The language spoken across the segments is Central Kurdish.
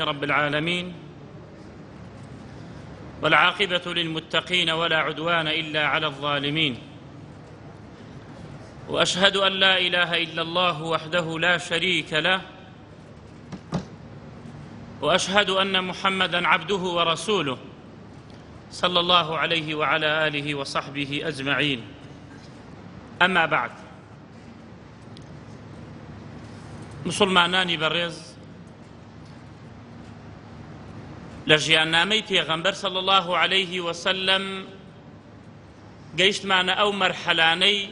رب العالمين والعاقبة للمتقين ولا عدوان إلا على الظالمين، وأشهد أن لا إله إلا الله وحده لا شريك له، وأشهد أن محمدًا عبده ورسوله صلى الله عليه وعلى آله وصحبه أجمعين. أما بعد، مسلمانانی بەڕێز، لە ژیاننامەی پێغەمبەر صلی الله عليه وسلم گەیشتمانە ئەو مەرحەلانەی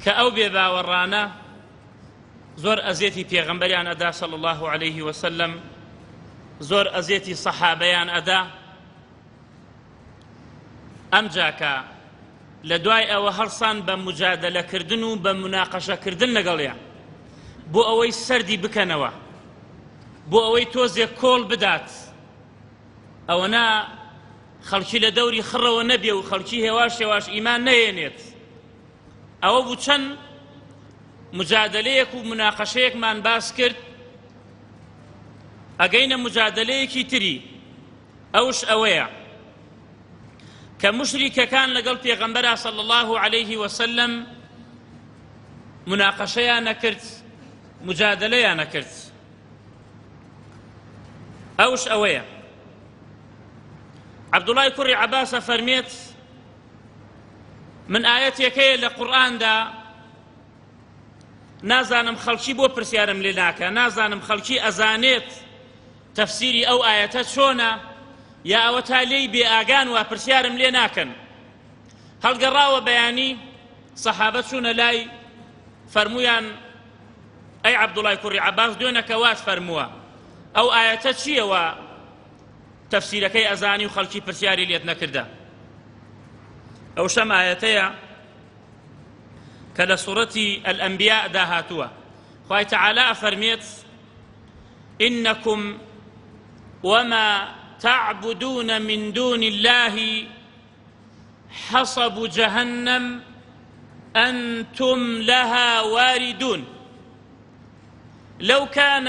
کە ئەو بێباوەڕانە زۆر ئەزیەتی پێغەمبەریان ئەدا صلی الله عليه وسلم، زۆر ئەزیەتی سەحابەیان ئەدا. ئەمجا کە لە دوای ئەوە هەڵسان بە مجادەلەکردن و بە مناقەشەکردن لەگەڵیان بۆ ئەوەی سەردی بکەنەوە، بۆ ئەوەی تۆزێک کۆڵ بدات، ئەوەنا خەڵکی لە دەوری خڕەوە نەبێ و خەڵکی هێواش هێواش ئیمان نەهێنێت. ئەوە بوو چەند مجادلەیەک و مناقەشەیەکمان باس کرد. ئەگەینە مجادلەیەکی تری، ئەوش ئەوەیە کە مشریکەکان لەگەڵ پێغەمبەرا صلی الله عليه وسلم مناقەشەیان نەکرد، مجادلەیان نەکرد. ئەوش ئەوەیە عەبدوڵای کوڕی عەباسە فەرمێت من ئاەتێکەیە لە قورئاندا نازانم خەڵکی بۆ پرسیارم لێ ناکە، نازانم خەڵکی ئەزانێت تەفسیری ئەو ئاەتە چۆنە یا ئەوە تا لێی بێ ئاگان وا پرسیارم لێ ناکەن. هەڵگەڕاوە بەیانی سەحابە چوونە لای، فەرمویان ئەی عەبدوڵای کوڕی عەباس، دوێنەکە وات فەرمووە ئەو ئاەتە چییەوە تەفسیرەکەی ئەزانی و خەڵکی پرسیاری لێت نەکردە؟ ئەو شەم ئاەتەیە کە لە سوورەتی ئەلئەنبیا داهاتووە. خوای تەعالا ئەفەرمێت ئینەکم وما تعبدون من دون الله حصب جهنم أنتم لها واردون لو كان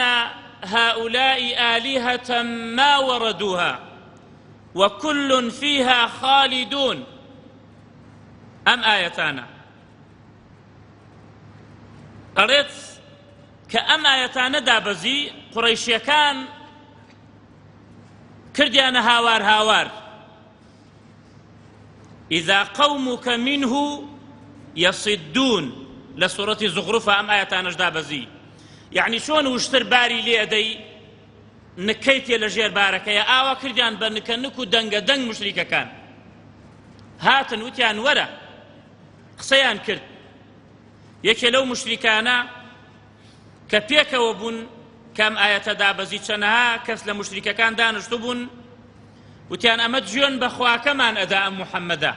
هؤلاء آلهة ما وردوها وكل فيها خالدون. ئەم ئاەتانە ئەڵێت کە ئەم ئاەتانە دابەزی قوڕەیشیەکان کردیانە هاوار هاوار. إذا قومك منه يصدون لە سوورەتی زوخرفە ئەم ئاەتانەش دابەزی. یعنی چۆن وشتر باری لێ ئەدەی نکەیتێ لە ژێر بارەکەیە، ئاوا کردیان بە نکەنک و دەنگە دەنگ مشریکەکان. هاتن وتیان وەرە، قسەیان کرد. یەکێ لەو مشریکانە کە پێکەوە بوون کەم ئاەتە دابەزی، چەنەها کەس لە مشریکەکان دانیشتو بوون، وتیان ئەمە جوێن بە خواکەمان ئەدا ئەم موحەممەدە.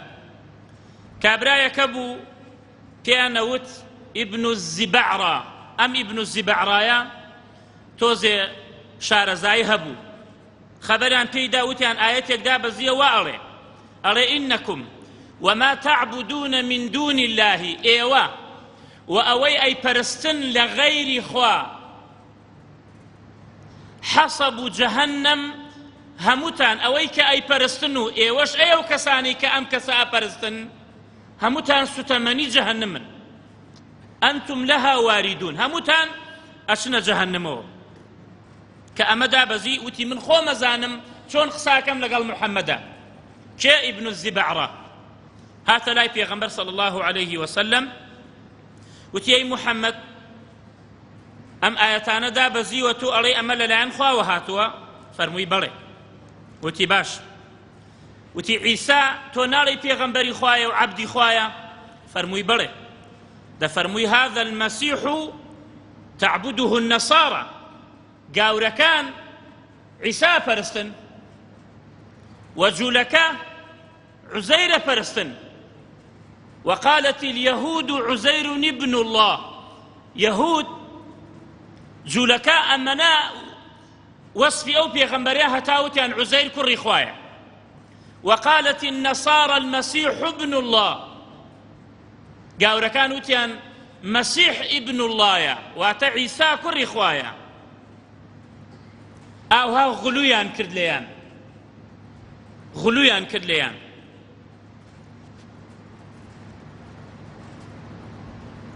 کابرایەکە بوو پێیان ئەوت ئیبن الزیبەعڕا. ئەم ئیبن الزیبەعڕایە تۆزێ شارەزایی هەبوو، خەبەریان پێیدا، وتیان ئاەتێک دابەزیە وا ئەڵێ ئینەکم وما تعبدون من دون الله، ئێوە و ئەوەی ئەیپەرستن لە غەیری خوا، حەسەب جەهەنەم، هەمووتان ئەوەی کە ئەیپەرستن و ئێوەش ئەو کەسانی کە ئەم کەسە ئەپەرستن هەمووتان سوتەمەنی جەهەنەمن. ئەنتم لەها واریدون، هەمووتان ئەچنە جەهەنەمەوە. کە ئەمە دابەزی وتی من خۆمەزانم چۆن قساکەم لەگەڵ موحەممەدە. کێ؟ ئیبن الزیبەعڕا. هاتە لای پێغەمبەر صلی الله عليه وسلم، وتی ئەی موحەممەد، ئەم ئاەتانە دابەزیوە، تۆ ئەڵێ ئەمە لەلایەن خواوە هاتووە؟ فەرمووی بەڵێ. وتی باش. وتی عیسا تۆ ناڵی پێغەمبەری خوایە و عەبدی خوایە؟ فەرمووی بەڵێ. دەفەرمووی هذا المەسیح تعبده النەسارە، گاورەکان عیسا پەرستن و جوولەکە عزەیرە پەرستن. وقالت اليهود عزير ابن الله، يهود جوولەکە ئەمەنا وەسفی ئەو پێغەمبەرە هەتاوتیان عزەیر کوڕی خوایە. وقالت النصارى المسيح ابن الله، گاورەکان وتیان مەسیح ئیبن اللهە، واتە عیسا کوڕی خوایە. ئاوها غلویان کرد لێیان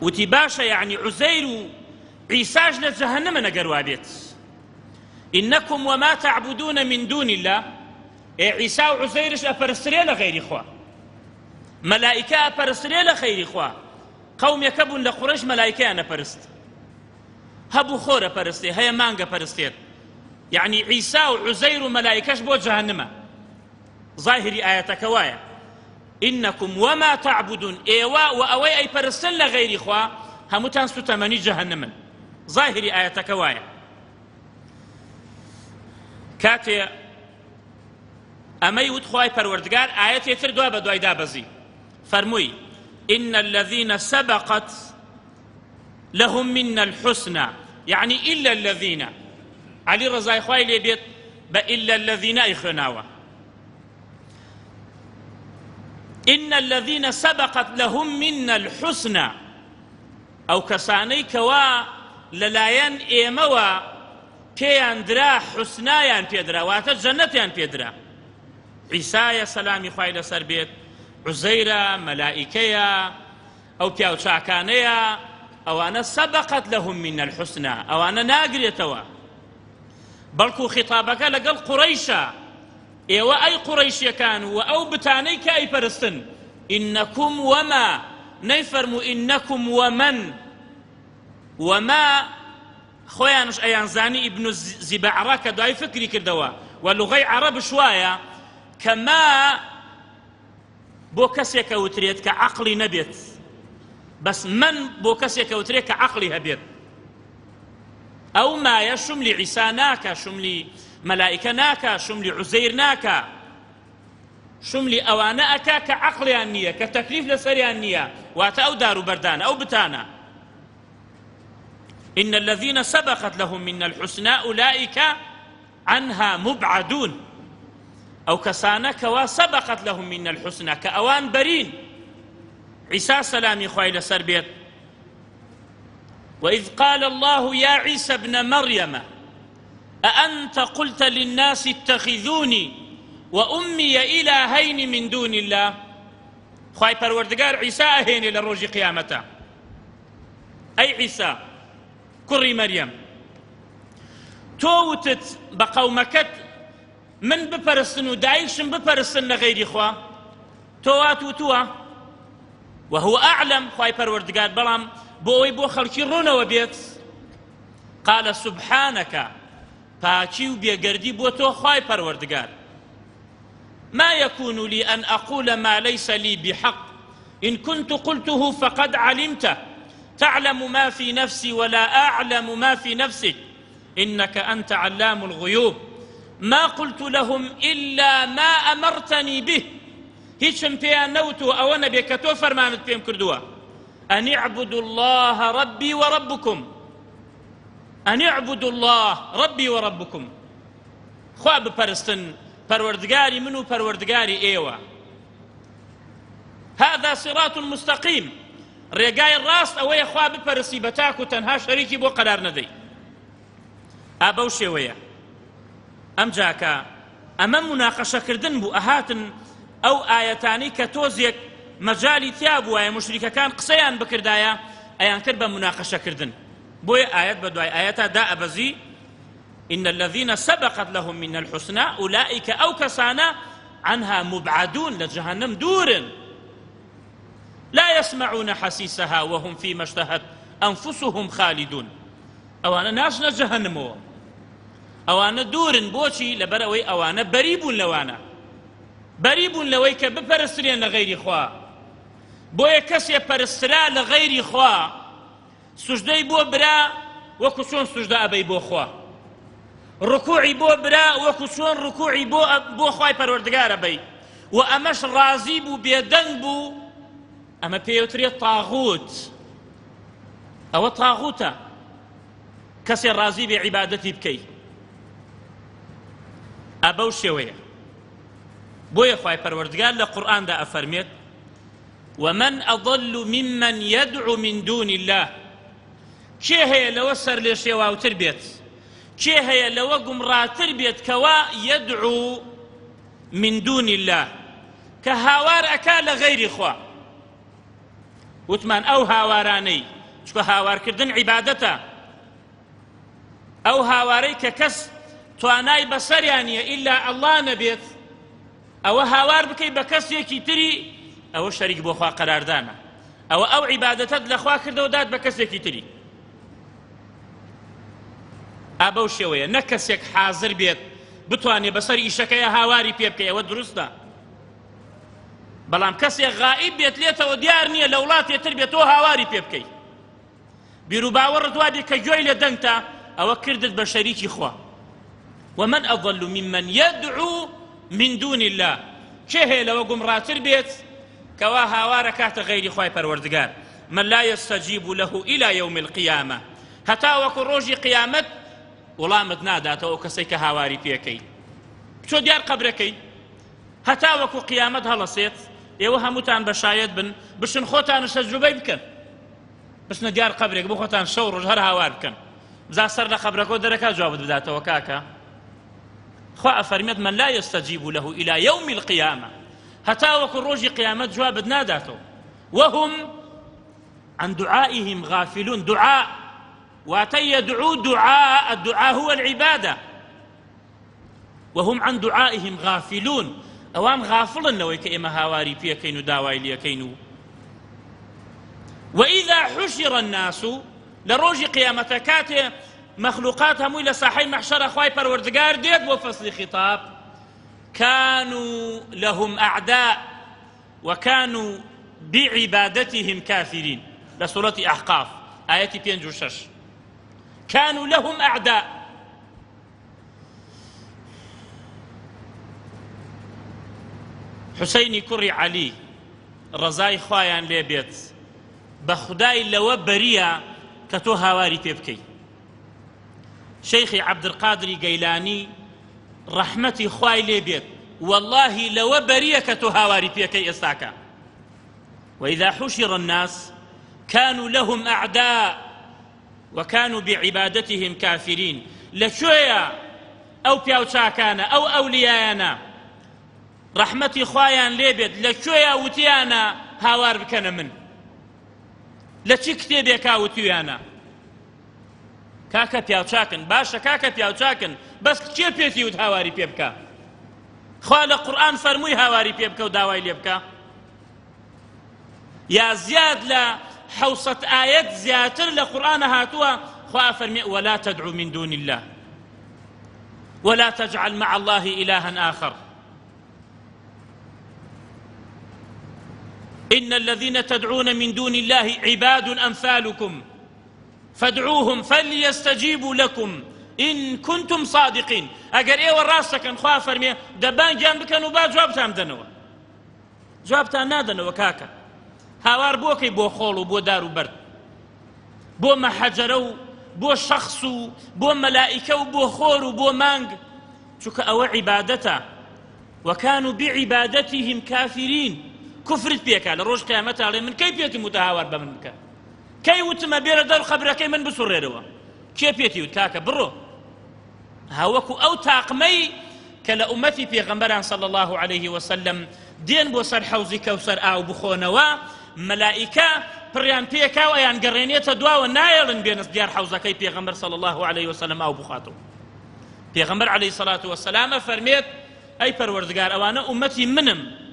وتی باشە یعنی عوزەیر و عیساش لە جەهەنەمە نەگەر وا بێت ئینەکم وما تعبدون من دون الله عیسا و عوزەیرش ئەپەرسترێ لە غەیری خوا مەلائیکە ئەپەرسترێ لە خەیری خوا قەومێکە بوون لە قوڕەیش مەلائیکەیان ئەپەرست هەبوو خۆرە پەرستێ هەیە مانگە پەرستێت یعنی عیسا و عوزەیر و مەلائیکەش بۆ جەهەنەمە ظاهری ئاەتەکە وایە ئینەکم وما تعبدون ئێوە و ئەوەی ئەیپەرستن لە غەیری خوا هەمووتان سوتەمەنی جەهەنەمن ظاهری ئاەتەکە وایە کاتێ ئەمەی وت خوای پەروەردگار ئاەتێتر دوای بە دوای دابەزی فەرمووی إن الذين سبقت لهم منا الحسنى يعني إلا الذين علي رضاي خوای لێ بێت بە إلا الذين ئەیخوێناوە إن الذين سبقت لهم منا الحسنى أو كسانەی کەوا لەلایەن ئێمەوە پێیان درا حوسنایان پێدرا واتە جەنەتیان پێدرا عیسایە سەلامی خوای لەسەر بێت عوزەیرە مەلائیکەیە ئەو پیاو چاکانەیە ئەوانە سەبقت لەهم من الحوسنە ئەوانە ناگرێتەوە بەڵکو خیتابەکە لەگەڵ قوڕەیشە ئێوە ئەی قوڕەیشیەکان و ئەو بتانەی کە ئەیپەرستن ئینەکم وەما نەیفەرموو ئینەکم وەمەن وەما خۆیانش ئەیانزانی ئیبن زیبەعڕە کە دوای فکری کردەوە و لوغەی عەرەبش وایە کە ما بۆ کەسێکە وترێت کە عەقڵی نەبێت بەس من بۆ کەسێکە وترێت کە عەقڵی هەبێت ئەو مایە شملی عیسا ناکە شملی مەلائیکە ناکە شملی عوزەیر ناکە شملی ئەوانە ئەکا کە عەقڵیان نییە کە تەکلیف لەسەریان نییە واتە ئەو دار و بەردانە ئەو بتانە إن الذين سبقت لهم من الحسنى أولئك عنها مبعدون أو كسانة كوا سبقت لهم من الحسنى كأوان برين عيسى سلامي خويل سربيت وإذ قال الله يا عيسى ابن مريم أأنت قلت للناس اتخذوني وأمي إلهين من دون الله خواهي پروردگار عيسى أهيني لروج قيامته أي عيسى كري مريم توتت بقومكت من بپرستن و دایکشم بپرستن غیری خوا توات و توا وهو أعلم خواهي پروردگار بەڵام بۆ ئەوەی بۆ خەڵکی ڕوونەوە بێت قال سبحانك پاچی و بێگەردی بۆ تۆ خواهی پەروەردگار ما يكون لي أن أقول ما ليس لي بحق إن كنت قلته فقد علمته تعلم ما في نفسي ولا أعلم ما في نفسك إنك أنت علام الغيوب ما قلت لهم إلا ما أمرتني به هیچم پێیان نەوتوە ئەوە نەبێ کە تۆ فەرمانت پێم کردووە أن اعبدوا الله ربي وربكم أن اعبدوا الله ربي وربكم خوا بپەرستن پەروەردگاری من و پەروەردگاری ئێوە هذا صراط مستقيم ڕێگای ڕاست ئەوەیە خوا بپەرستی بە تاک و تەنها شەریکی بۆ قەرار نەدەی ئابە و شێوەیە ئەم جاکە ئەمە مناقەشەکردن بوو ئەهاتن ئەو ئایەتانی کە تۆزێک مەجالی تیا بووایە مشریکەکان قسەیان بکردایە ئەیان کرد بە مناقەشەکردن بۆیە ئاەت بە دوای ئاەتە دائەبەزی إن الذين سبقت لهم من الحسنى أولئك أو كسانا عنها مبعدون لجهنم دور لا يسمعون حسيسها وهم فيما اشتهت أنفسهم خالدون أوانا ناشنا جهنم أوانا دور بوشي لبروي أوانا بريب لوانا بريب لوي كبپرسترين لغير خوا بويا كسي پرسترا لغير خوا سجدي بو برا وكسون سجدة أبي بو خوا ركوعي بو برا وكسون ركوعي بو خواي پروردگار أبي وأمش رازي بو بيدن بو أما بيوتري طاغوت أو طاغوتا كسي رازي بعبادتي بكي أبو شوية بويا خواي پروردگار لقرآن دا أفرميت ومن أضل ممن يدعو من دون الله كي هي لو سر لشيوا وتربيت کێ هەیە لەوە گومڕاتر بێت کەوا یەدعو من دون الله کە هاوار ئەکا لە غەیری خوا وتمان ئەو هاوارانەی چکە هاوارکردن عیبادەتە ئەو هاوارەی کە کەس توانای بەسەریان نییە ئیلا ئەڵڵا نەبێت ئەوە هاوار بکەی بە کەسێکی تری ئەوە شەریک بۆ خوا قەراردانە ئەو عیبادەتت لە خوا کردەوە داد بە کەسێکی تری ئابەو شێوەیە نە کەسێک حازر بێت بتوانێت بەسەر ئیشەکەیە هاواری پێ بکەی ئەوە دروستە بەڵام کەسێک غائب بێت لێتەوە دیار نییە لە وڵاتێ تر بێت تۆ هاواری پێ بکەی بیرروباوەڕت وا بێ کە گوێی لە دەنگتە ئەوە کردت بە شەریکی خوا ومن أضل ممن يدعو من دون الله چه هەیە لەوە گومڕاتر بێت کەوا هاوارە کاتە غەیری خوای پەروەردگار من لا يستجيب له إلى يوم القيامة هەتا وەکو ڕۆژی قیامەت وڵامت ناداتەوە کەسەی کە هاواری پێکەی بچۆ دیار قەبرەکەی هەتا وەکو قیامەت هەڵەسێت ئێوە هەمووتان بەشایەت بن بشن خۆتانش تەجروبەی بکەن بچنە دیار قەبرێک بۆ خۆتان شەو ڕۆژ هەر هاوار بکەن بزا سەر لە قەبرەکە دەرەکە جوابت بداتەوە کاکە خوا ئەفەرمێت من لا يستجيب له إلى يوم القيامة هەتا وەکو ڕۆژی قیامەت جوابت ناداتەوە وهم عن دعائهم غافلون دعاء واتي يدعو دعاء الدعاء هو العبادة وهم عن دعائهم غافلون أوان غافلا لويك إما هاواري بيكين داوي ليكين وإذا حشر الناس لروج قيامة كاتي مخلوقات همو إلى صاحي محشر أخواي پروردگار ديت وفصل خطاب كانوا لهم أعداء وكانوا بعبادتهم كافرين لسورة أحقاف آية 56 كانوا لهم أعداء حسيني كري علي رزاي خوايان ليبيت بخداي لو بريا كتو هاواري بيبكي شيخي عبد القادر قيلاني رحمتي خواي ليبيت والله لو بريا كتو هاواري بيبكي استاكا وإذا حشر الناس كانوا لهم أعداء وكانوا بعبادتهم كافرين لشوية أو بيوتشاكانا أو أوليانا رحمتي خوايان ليبيت لشوية وتيانا هاوار بكنا من لچی کتێبێکا وتویانە کاکە پیاوچاکن باشە کاکە پیاوچاکن بەس کێ پێتی وت هاواری پێ بکە خوا لە قورئان فەرمووی هاواری پێ بکە و داوای لێ بکە یا زیاد لە 600 ئاەت زیاتر لە قورئانە هاتووە خوا فەرمێ ولا تدعو من دون الله ولا تجعل مع الله إلها آخر إن الذين تدعون من دون الله عباد أمثالكم فادعوهم فليستجيبوا لكم إن كنتم صادقين أجر إيه وراسك خوا فرمي دبان جنبك نبا جوابتان دنوا جوابتان نادنوا كاكا هاوار بوكي بو خولو بو دارو برد بو محجرو بو شخصو بو ملائكو بو خورو بو مانج شك أو عبادته وكانوا بعبادتهم كافرين كفرت بيك على روج قيامتها علي من كيف يتم متهاور بمنك كي وتم بير دار خبره كي من بسريروا كيف يتي كاكا برو هاوكو او تاقمي كلا امتي بيغمبران صلى الله عليه وسلم دين بو سر حوزي كوثر او بخونوا ملائكه بريان بيكا ويان قرينيته دوا ونايلن بينس ديار حوزكي بيغمبر صلى الله عليه وسلم او بخاتو بيغمبر عليه الصلاه والسلام فرميت اي پروردگار اوانا امتي منم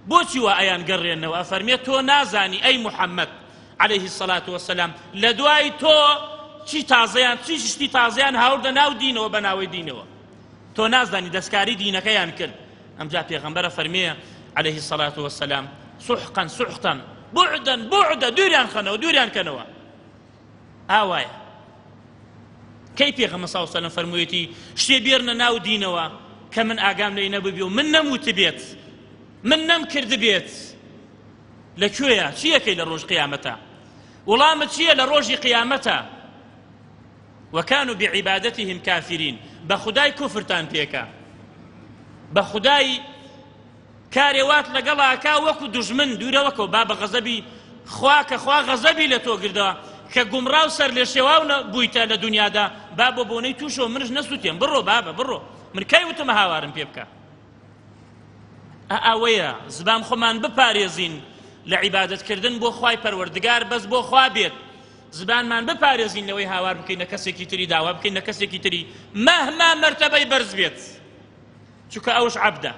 بۆچی وا ئەیان گەڕێنەوە ئەفەرمێت تۆ نازانی ئەی محەممەد عليه الصلاة والسلام لە دوای تۆ چی تازەیان چی شتی تازەیان هاوردە ناو دینەوە بە ناوەی دینەوە تۆ نازانی دەستکاری دینەکەیان کرد ئەمجا پێغەمبەرە فەرمێ عليه الصلاة والسلام سحقا سحقا بعدا بعدا دووریان خەنەوە دووریان کەنەوە ئاوایە کەی پێغەمبەر صلی الله عليه وسلم فەرموویەتی شتێ بێرنە ناو دینەوە کە من ئاگام لێی نەبووبێ و من نەموت بێت من نم کرد بيت لكويا چیەکەی لە ڕۆژ قیامەتە وڵامت چییە لە ڕۆژی قیامەتە وكانوا بعبادتهم كافرين بخداي كفرتان بيكا بخداي كاريوات لقلاكا وكو دجمن دوره وكو باب غزبي خواك خوا غزبي لتو قردا کە گومڕاو سەر لێ شێواو بوویتە لە دنیادا با بۆ بۆنەی تووشەوە منش نەسووتێم بڕۆ بابە بڕۆ من کای وتمە هاوارم پێ بکە ئەوەیە زبان خۆمان بپارێزین لە عیبادەتکردن بۆ خوای پەروەردگار بەس بۆ خوا بێت زبانمان بپارێزین لەوەی هاوار بکەین لە کەسێکی تری داوا بکەین لە کەسێکی تری مەهما مەرتەبەی بەرز بێت چونکە ئەوش عەبدە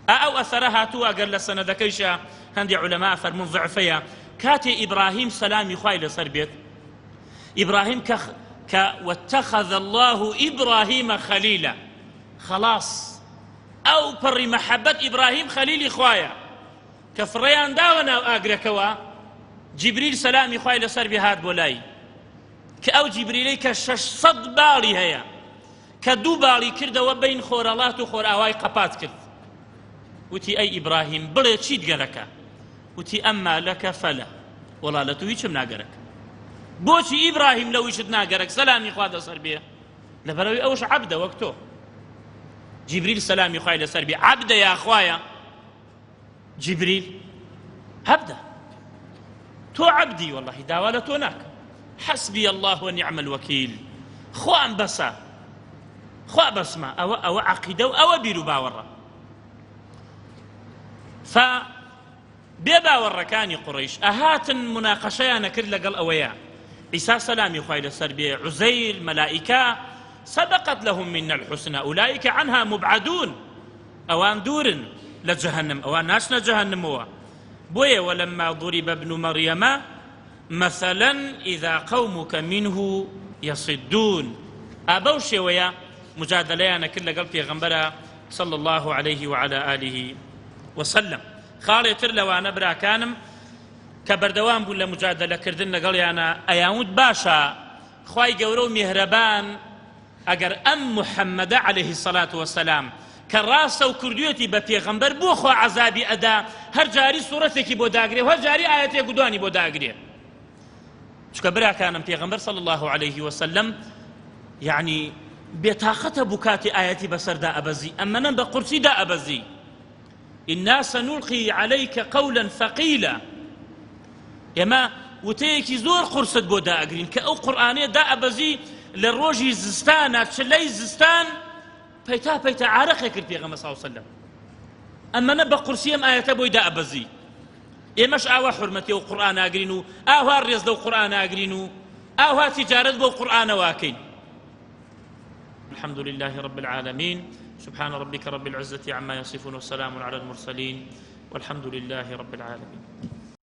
ئەو ئەثەرە هاتووە ئەگەر لە سەنەدەکەیشە هەندێک عولەما فەرمون ضعفەیە کاتێ ئیبراهیم سەلامی خوای لەسەر بێت ئیبراهیم کە واتخذ الله ئیبراهیمە خەلیلە خەلاص ئەو پڕی مەحەبەت ئیبراهیم خەلیلی خوایە کە فڕێیان داوە ناو ئاگرەکەوە جیبریل سەلامی خوای لەسەر بێ هات بۆ لای کە ئەو جیبریلەی کە 600 باڵی هەیە کە 2 باڵی کردەوە بین خۆرەڵات و خۆرئاوای قەپات کرد وتی ئەی ئیبراهیم بڵێ چیت گەرەکە وتی ئەمما لەکە فەلە وەڵا لە تو هیچم ناگەرەک بۆچی ئیبراهیم لەویشت ناگەرەک سەلامی خوا لەسەر بێ لەبەرەوەی ئەوش عەبدە وەک تۆ جیبریل سەلامی خوای لەسەر بێ عەبدە یا خوایە جیبریل عەبدە تۆ عەبدی وەڵڵاهی داوا لە تۆ ناکە حەسبی الله ونعم الوەکیل خوام بەسە خوا بەسمە ئەوە عەقیدە و ئەوە بیر و باوەڕە بێ باوەڕەکانی قوڕیش ئەهاتن مناقەشەیان نەکرد لەگەڵ ئەوەیە عیسا سەلامی خوای لەسەر بێ عوزەیر مەلائیکە سبقت لهم منا الحسنى أولئك عنها مبعدون ئەوان دوورن لە جەهەنم ئەوان ناچنە جەهەنمەوە بۆیە ولما ضرب ابن مريم مثلا إذا قومك منه يصدون ئابەو شێوەیە مجادلەیان نەکرد لەگەڵ پێغەمبەرە صلى الله عليه وعلى آله وسلم خاڵێتر لەوانە براکانم کە بەردەوام بوون لە مجادلەکردن لەگەڵیانە ئەیانوت باشە خوای گەورە و میهرەبان ئەگەر ئەم محەممەدە عليه الصلاة والسلام کە ڕاستە و کردوێتی بە پێغەمبەر بۆ خوا عەزابی ئەدا هەر جاری سوورەتێکی بۆ داگرێ و هەر جاری ئاەتێک و دوانی بۆ داگرێ چونکە براکانم پێغەمبەر صلى الله عليه وسلم یعنی بێتاقەتە بوو کاتی ئاەتی بەسەردا ئەبەزی ئەمەنە بە قورسیدا ئەبەزی إنا سنلقي عليك قولا ثقيلا ئێمە وتەیەکی زۆر قورست بۆ دائەگرین کە ئەو قورئانەیە دائەبەزی لە ڕۆژی زستانە چلەی زستان پەیتا پەیتا عارەقێ کرد پێغەمبەر صلی الله علیه وسلم ئەمەنە بە قورسی ئەم ئاەتە بۆی دائەبەزی ئێمەش ئاوا حورمەتی ئەو قورئان ئاگرین و ئاوا ڕێز لەو قورئان ئاگرین و ئاوا تیجارەت بۆ قورئانەواکەین الحمد لله رب العالمين سبحان ربك رب العزة عما يصفون وسلام على المرسلين والحمد لله رب العالمين